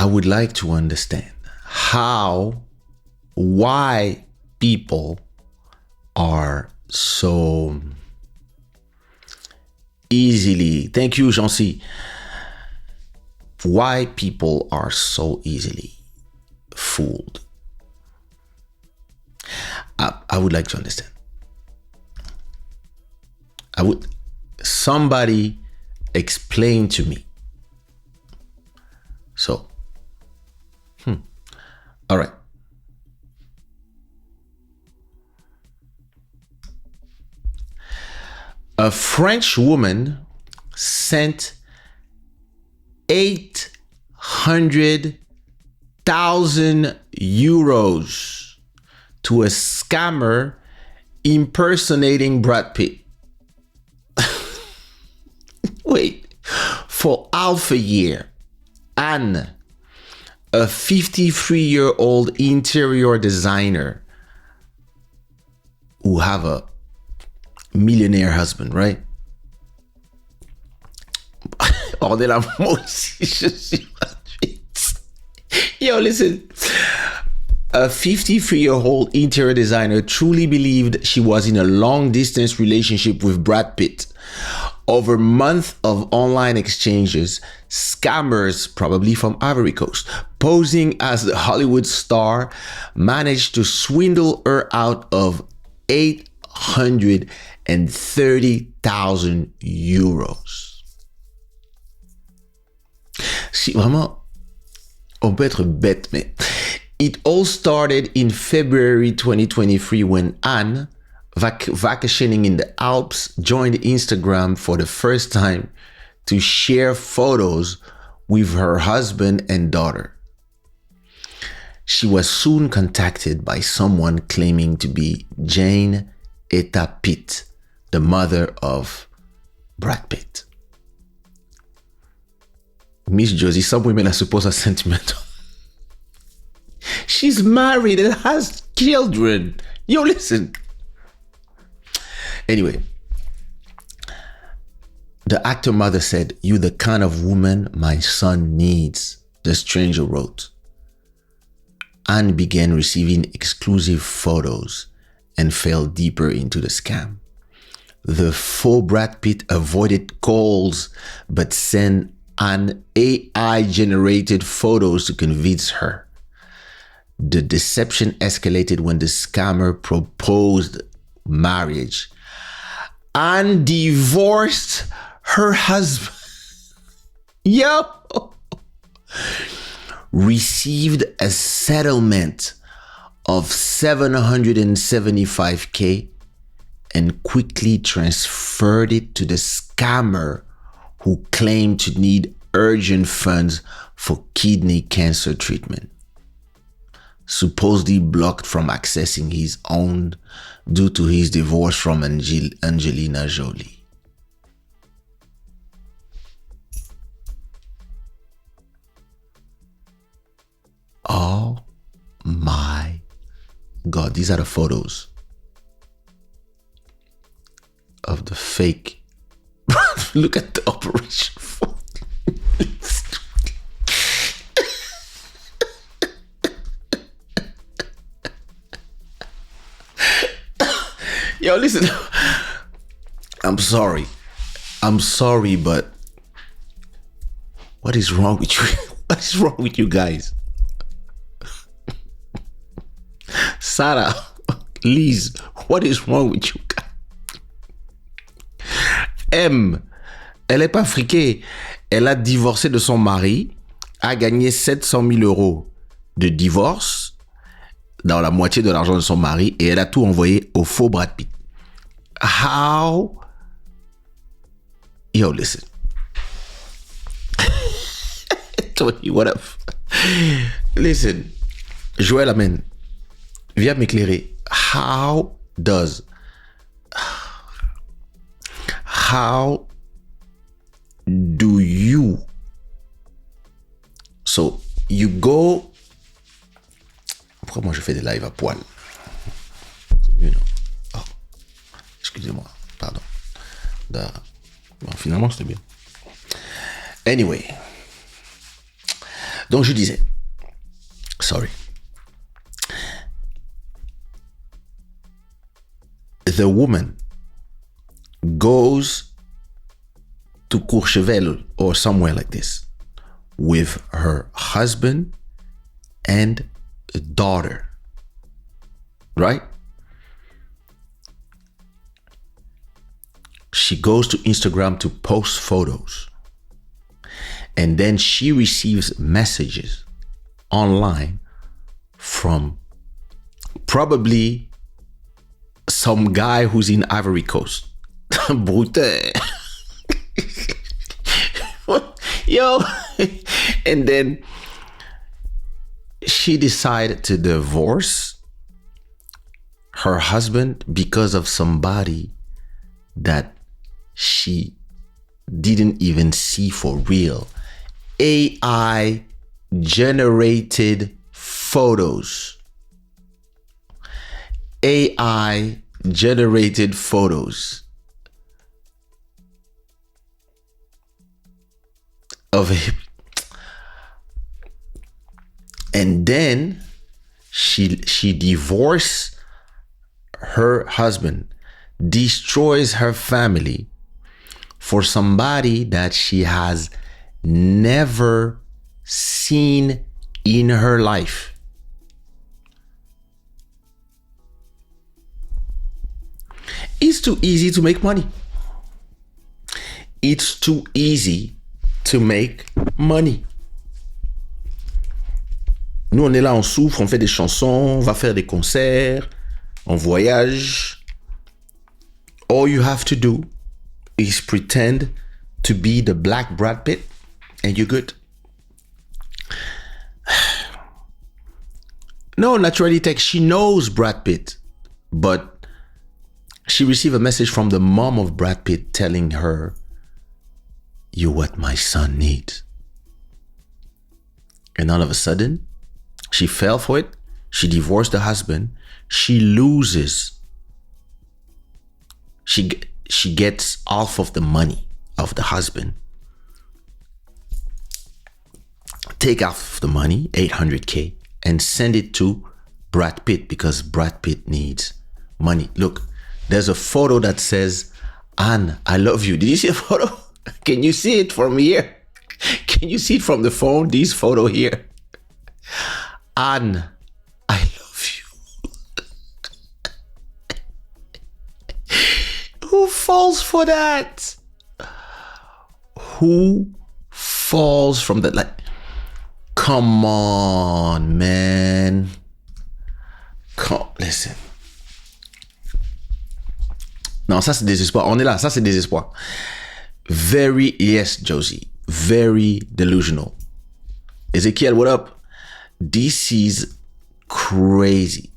I would like to understand why people are so easily, thank you, Jean-C, why people are so easily fooled. I would like to understand. Somebody explain to me. So, all right. A French woman sent 800,000 euros to a scammer impersonating Brad Pitt. Wait, for half a year, Anne, a 53-year-old interior designer who have a millionaire husband, right? Oh, de la Yo, listen. A 53-year-old interior designer truly believed she was in a long-distance relationship with Brad Pitt. Over months of online exchanges, scammers, probably from Ivory Coast, posing as the Hollywood star, managed to swindle her out of 830,000 euros. Si vraiment, on peut être bête, mais it all started in February 2023 when Anne, vacationing in the Alps, joined Instagram for the first time to share photos with her husband and daughter. She was soon contacted by someone claiming to be Jane Etta Pitt, the mother of Brad Pitt. Miss Josie, some women are supposed to be sentimental. She's married and has children. Yo, listen. Anyway, the actor mother said, "You're the kind of woman my son needs," the stranger wrote. Anne began receiving exclusive photos and fell deeper into the scam. The faux Brad Pitt avoided calls but sent Anne AI-generated photos to convince her. The deception escalated when the scammer proposed marriage. Anne divorced her husband. Yo! Received a settlement of $775K and quickly transferred it to the scammer who claimed to need urgent funds for kidney cancer treatment. Supposedly blocked from accessing his own due to his divorce from Angelina Jolie. Oh my God, these are the photos of the fake. Look at the operation photo. Yo, listen. I'm sorry, but what is wrong with you? What is wrong with you guys? Sarah, Liz, what is wrong with you guys? M, elle est pas friquée. Elle a divorcé de son mari, a gagné 700 000 euros de divorce dans la moitié de l'argent de son mari et elle a tout envoyé au faux Brad Pitt. How? Yo, listen. Tony, what up? Listen, Joël Amen, viens m'éclairer. How do you, so you go, pourquoi moi je fais des lives à poil? You know. Oh, excusez-moi, pardon. Bon, finalement c'était bien. Anyway, Donc je disais, sorry. The woman goes to Courchevel or somewhere like this with her husband and daughter, right? She goes to Instagram to post photos, and then she receives messages online from probably some guy who's in Ivory Coast. Brute. Yo. And then she decided to divorce her husband because of somebody that she didn't even see for real. AI generated photos. AI generated photos of him. And then she divorced her husband, destroys her family for somebody that she has never seen in her life. It's too easy to make money. It's too easy to make money. Nous, on est là, on souffre, on fait des chansons, on va faire des concerts, on voyage. All you have to do is pretend to be the black Brad Pitt and you're good. No, naturally text. She knows Brad Pitt, but she received a message from the mom of Brad Pitt telling her, "You're what my son needs." And all of a sudden, she fell for it. She divorced the husband. She loses. She gets half of the money of the husband. Take half of the money, 800K, and send it to Brad Pitt because Brad Pitt needs money. Look, there's a photo that says, "Anne, I love you." Did you see the photo? Can you see it from here? Can you see it from the phone? This photo here. Anne, I love you. Who falls for that? Who falls from that? Like, come on, man. Listen. Non, ça c'est désespoir. On est là, ça c'est désespoir. Very, yes, Josie. Very delusional. Ezekiel, what up? This is crazy.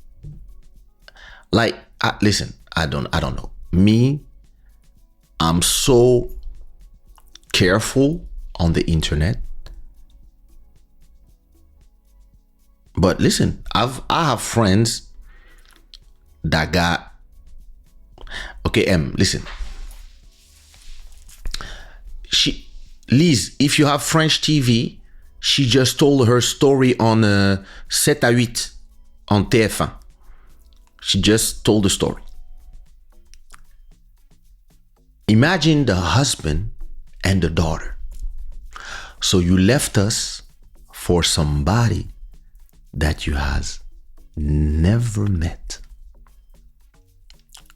Like, listen, I don't know. Me, I'm so careful on the internet. But listen, I have friends that got, okay, listen. Liz, if you have French TV, she just told her story on 7 à 8 on TF1. She just told the story. Imagine the husband and the daughter. So you left us for somebody that you has never met.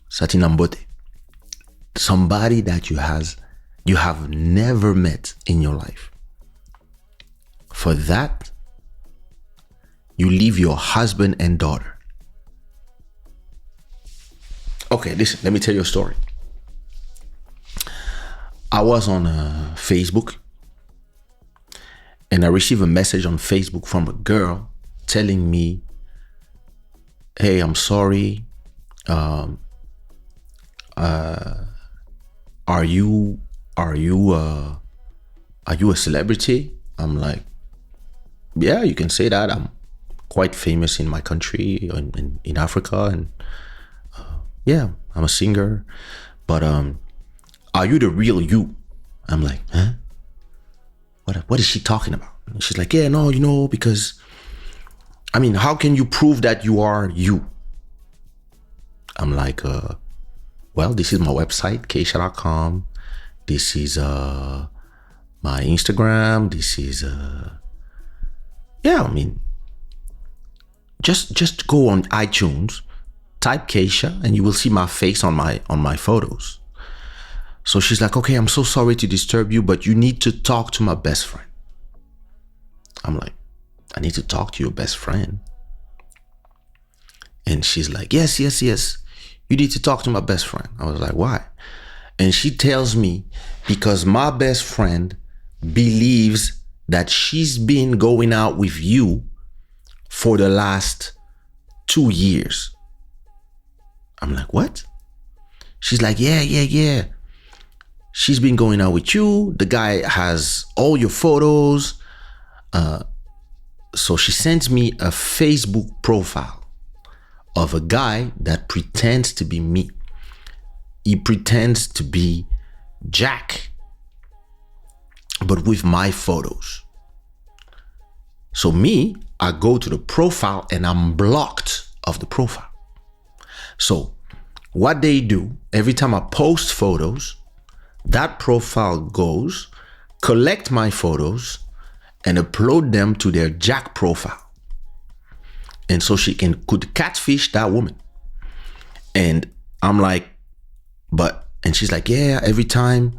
Satinambote. Somebody that you have never met in your life. For that, you leave your husband and daughter. Okay, listen, let me tell you a story. I was on Facebook and I received a message on Facebook from a girl telling me, "Hey, I'm sorry. Are you a celebrity?" I'm like, "Yeah, you can say that. I'm quite famous in my country, in Africa, and yeah, I'm a singer. But are you the real you?" I'm like, "Huh? What is she talking about?" She's like, yeah, no, because, I mean, how can you prove that you are you? I'm like, well, this is my website, Kaysha.com. This is my Instagram. This is, yeah, I mean, just go on iTunes, type Kaysha, and you will see my face on my photos. So she's like, okay, I'm so sorry to disturb you, but you need to talk to my best friend. I'm like, I need to talk to your best friend. And she's like, yes. You need to talk to my best friend. I was like, why? And she tells me, because my best friend believes that she's been going out with you for the last 2 years. I'm like, what? She's like, yeah. She's been going out with you. The guy has all your photos. So she sends me a Facebook profile of a guy that pretends to be me. He pretends to be Jack, but with my photos. So me, I go to the profile and I'm blocked of the profile. So what they do, every time I post photos, that profile goes, collect my photos, and upload them to their Jack profile. And so she could catfish that woman. And I'm like, and she's like, yeah, every time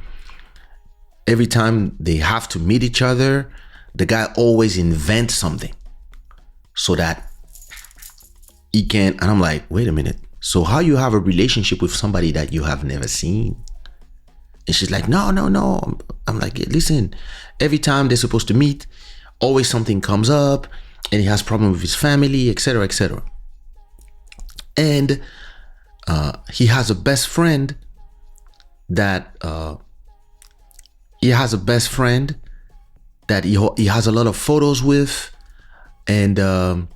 they have to meet each other, the guy always invents something so that he can, and I'm like, wait a minute. So how you have a relationship with somebody that you have never seen? And she's like, no. I'm like, listen, every time they're supposed to meet, always something comes up and he has problems with his family, etc. And he has a best friend that he has a lot of photos with, and the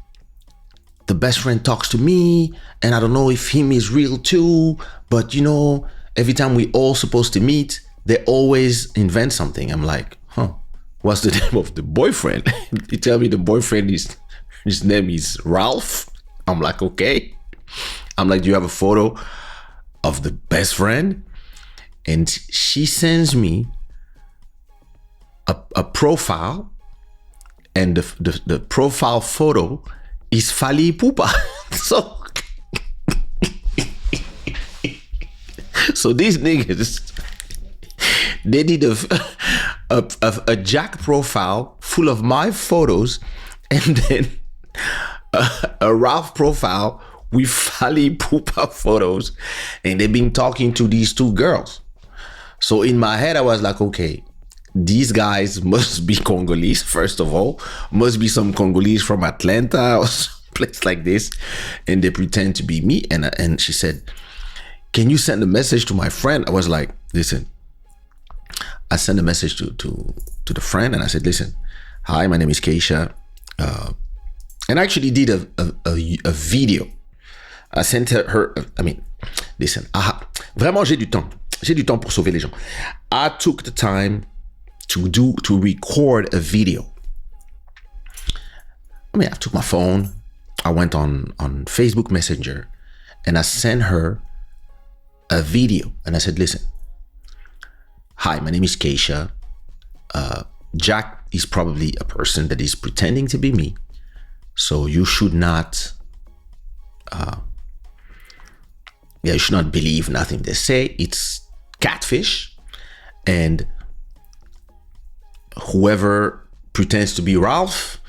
best friend talks to me, and I don't know if him is real too, but every time we all supposed to meet, they always invent something. I'm like, what's the name of the boyfriend? You tell me the boyfriend his name is Ralph. I'm like, okay. I'm like, do you have a photo of the best friend? And she sends me a profile, and the profile photo is Fali Ipupa. So these niggas, they did a Jack profile full of my photos, and then a Ralph profile with Fali Ipupa photos, and they've been talking to these two girls. So in my head, I was like, okay, these guys must be Congolese, first of all. Must be some Congolese from Atlanta or some place like this. And they pretend to be me. And she said, can you send a message to my friend? I was like, listen. I sent a message to the friend, and I said, listen, hi, my name is Kaysha. And I actually did a video. I sent her, I mean, listen, vraiment, j'ai du temps. J'ai du temps pour sauver les gens. I took the time to record a video. I mean, I took my phone, I went on Facebook Messenger, and I sent her a video. And I said, listen, hi, my name is Kaysha. Jack is probably a person that is pretending to be me. So you should not, you should not believe nothing they say. It's catfish. And whoever pretends to be Ralph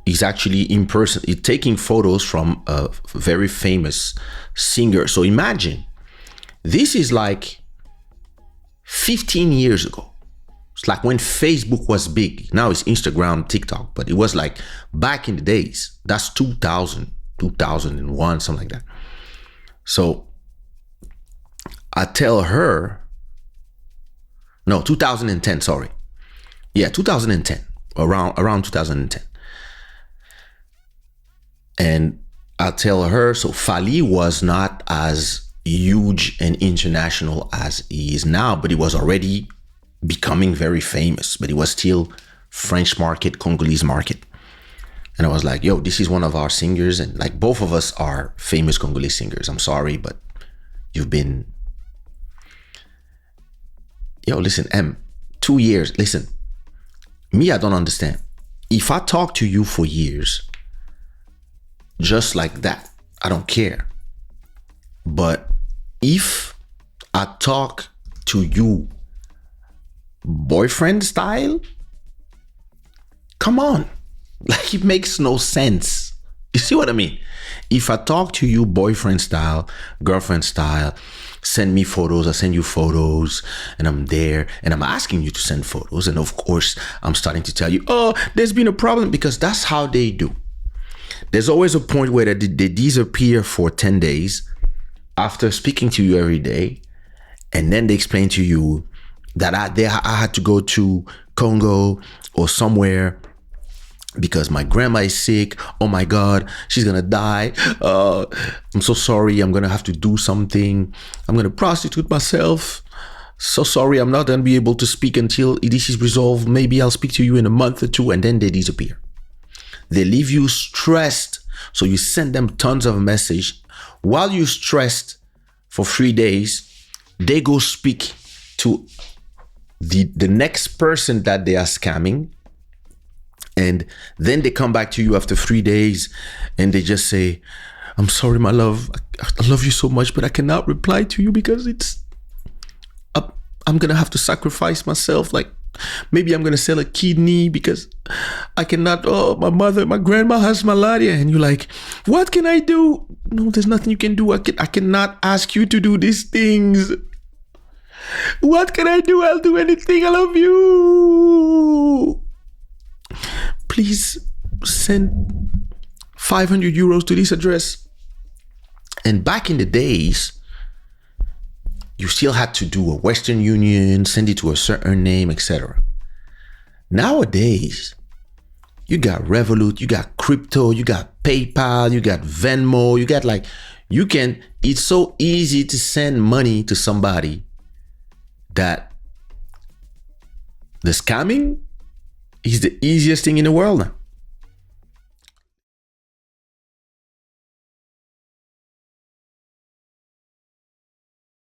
is actually taking photos from a very famous singer. So imagine, this is like 15 years ago. It's like when Facebook was big. Now it's Instagram, TikTok, but it was like back in the days. That's 2000, 2001, something like that. So I tell her, no, 2010, sorry. Yeah, 2010, around 2010. And I tell her, so Fali was not as huge and international as he is now, but he was already becoming very famous, but he was still French market, Congolese market. And I was like, yo, this is one of our singers. And like both of us are famous Congolese singers. I'm sorry, but you've been, yo, listen, 2 years. Listen, me, I don't understand. If I talk to you for years, just like that, I don't care. But if I talk to you boyfriend style, come on. Like, it makes no sense. You see what I mean? If I talk to you boyfriend style, girlfriend style, send me photos, I send you photos, and I'm there, and I'm asking you to send photos. And of course, I'm starting to tell you, oh, there's been a problem, because that's how they do. There's always a point where they disappear for 10 days after speaking to you every day. And then they explain to you that I had to go to Congo or somewhere because my grandma is sick. Oh my God, she's gonna die. I'm so sorry. I'm gonna have to do something. I'm gonna prostitute myself. So sorry, I'm not gonna be able to speak until this is resolved. Maybe I'll speak to you in a month or two, and then they disappear. They leave you stressed. So you send them tons of message. While you're stressed for 3 days, they go speak to the next person that they are scamming. And then they come back to you after 3 days and they just say, I'm sorry, my love. I love you so much, but I cannot reply to you because I'm going to have to sacrifice myself. Like, maybe I'm going to sell a kidney because I cannot, my grandma has malaria. And you're like, what can I do? No, there's nothing you can do. I cannot ask you to do these things. What can I do? I'll do anything. I love you. Please send 500 euros to this address. And back in the days, you still had to do a Western Union, send it to a certain name, etc. Nowadays, you got Revolut, you got crypto, you got PayPal, you got Venmo, it's so easy to send money to somebody that the scamming is the easiest thing in the world now.